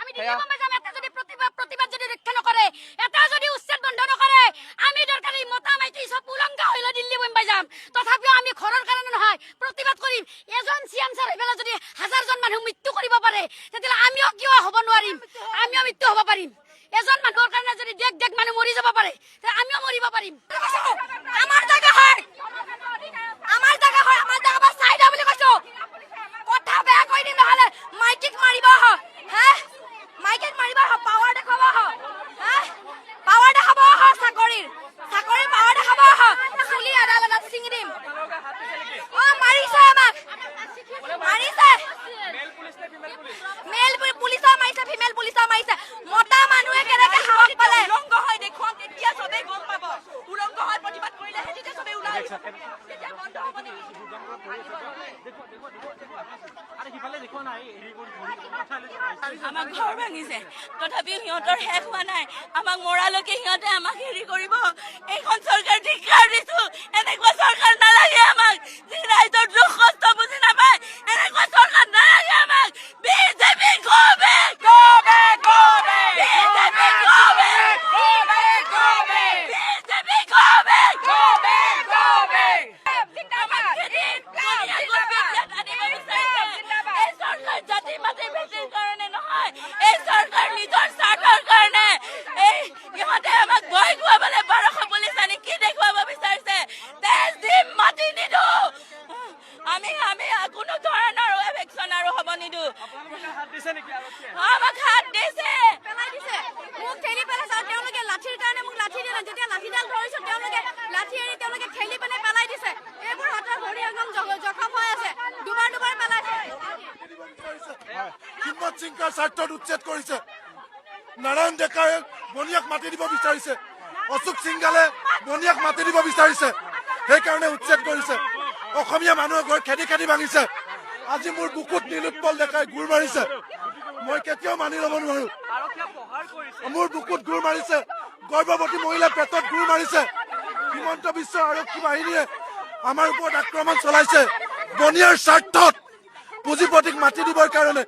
আমি দিল্লী বোম্বাই যাম এটা যদি প্ৰতিবাদ যদি ৰক্ষা নকৰে এটা যদি উচ্ছেদ বন্ধ নকৰে আমি দৰকাৰী মতা মাইকী সব উলংঘা হইলে দিল্লী বোম্বাই যাম তথাপিও আমি ঘৰৰ কাৰণে নহয় প্ৰতিবাদ কৰিম এজন সিএম স্যাৰ হেবেলা যদি হাজাৰজন মানুহ মৃত্যু কৰিব পাৰে তেতিয়ালে আমিও কিয় হ'ব নোৱাৰিম আমিও মৃত্যু হ'ব পাৰিম এজন মানুহৰ কাৰণে যদি দেখ মানুহ মৰি যাব পাৰে তে আমিও মৰিব পাৰিম আমাৰ জায়গা হয় আমাৰ জায়গা বা চাইদা বুলি কৈছো কথা বেয়া কৈ দিম নহলে মাইকিক মাৰিব হ হে মাইকিক মাৰিব হ পাৱাৰ দেখাব হ হে পাৱাৰ দেখাব হ চাকৰি পাৱাৰ দেখাব হ চুলি আদালত চিঙি দিম ও মাৰিছে আমাক মাৰিছে মেল পুলিচ মাৰিছে ফিমেল পুলিচ মাৰিছে মতা মানুহে কেনেকে সাহস পালে উলংঘ হয় দেখুৱাম তেতিয়া সবে গম পাব উলংঘ হয় প্ৰতিবাদ কৰিলে তেতিয়া সবে ওলাই তেতিয়া বন্ধ হ'ব নেকি আমাক ঘৰ ভাঙিছে তথাপিও সিহঁতৰ শেষ হোৱা নাই আমাক মৰালৈকে সিহঁতে আমাক হেৰি কৰিব এইখন চৰকাৰ ধিক্কাৰ দিছো এনেকুৱা চৰকাৰ নালাগে আমাক যি ৰাইজৰ দুখ কষ্ট বুজি নাপায় এনেকুৱা চৰকাৰ নালাগে আমাক BJP go back BJP go back BJP go back জাতি মাতি ভেটিৰ কাৰণে নহয় এই চৰকাৰ নিজৰ স্বাৰ্থৰ কাৰণে এই ইহঁতে আমাক ভয় খুৱাবলৈ 1200 পুলিচ আনি কি দেখুৱাব বিচাৰিছে তেজ দিম মাতি নিদো আমি কোনো ধৰণৰ এভেকশ্যন আৰু হ'ব নিদো আমাক হাত দিছে পেলাই দিছে মোক ঠেলি পেলাইছে আৰু তেওঁলোকে লাঠিৰ কাৰণে মোক লাঠি দিলে যেতিয়া লাঠিডাল ধৰিছো তেওঁলোকে লাঠি এৰি তেওঁলোকে ঠেলি পেলাই দিছে এইবোৰ হাতৰ ভৰি একদম জখম হৈ আছে দুবাৰ পেলাইছে হিম্মত সিংৰ স্বাৰ্থত উচ্ছেদ কৰিছে নাৰায়ণ ডেকাৰে বনিয়াক মাতি দিব বিচাৰিছে অশোক সিংগালে বনিয়াক মাতি দিব বিচাৰিছে সেইকাৰণে উচ্ছেদ কৰিছে অসমীয়া মানুহৰ ঘৰ খেদি ভাঙিছে আজি মোৰ বুকুত নীলোৎপল ডেকাই গুৰ মাৰিছে মই কেতিয়াও মানি ল'ব নোৱাৰো মোৰ বুকুত গুৰ মাৰিছে গৰ্ভৱতী মহিলাৰ পেটত গুৰ মাৰিছে হিমন্ত বিশ্ব আৰক্ষী বাহিনীয়ে আমাৰ ওপৰত আক্ৰমণ চলাইছে বনিয়াৰ স্বাৰ্থত পুঁজিপতিক মাতি দিবৰ কাৰণে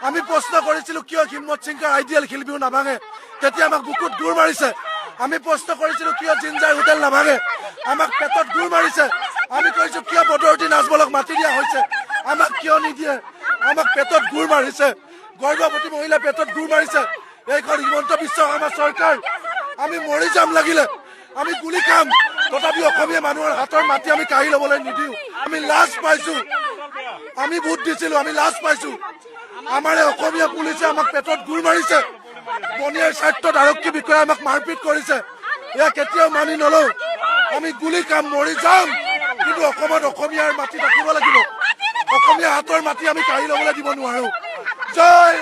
আমি প্ৰশ্ন কৰিছিলো কিয় হিম্মত সিংৰ আইডিয়েল শিল্পীও নাভাঙে তেতিয়া আমাক বুকুত গুৰ মাৰিছে আমি প্ৰশ্ন কৰিছিলো কিয় জিঞ্জাৰ হোটেল নাভাঙে আমাক পেটত গুৰ মাৰিছে আমি কৈছো কিয় বদৰুদ্দি নাজমলক মাতি দিয়া হৈছে আমাক কিয় নিদিয়ে আমাক পেটত গুৰ মাৰিছে গৰ্ভৱতী মহিলা পেটত গুৰ মাৰিছে এইখন হিমন্ত বিশ্ব আমাৰ চৰকাৰ আমি মৰি যাম লাগিলে আমি গুলি খাম তথাপি অসমীয়া মানুহৰ হাতৰ মাটি আমি কাঢ়ি ল'বলৈ নিদিওঁ আমি লাজ পাইছো আমি ভোট দিছিলো আমি লাজ পাইছো আমাৰে অসমীয়া পুলিচে আমাক পেটত গুৰ মাৰিছে বনিয়াৰ স্বাৰ্থত আৰক্ষী বিষয়া আমাক মাৰপিট কৰিছে এয়া কেতিয়াও মানি নলওঁ আমি গুলি খাম মৰি যাম কিন্তু অসমত অসমীয়াৰ মাটি থাকিব লাগিব অসমীয়া হাতৰ মাটি আমি কাঢ়ি ল'বলৈ দিব নোৱাৰো জয়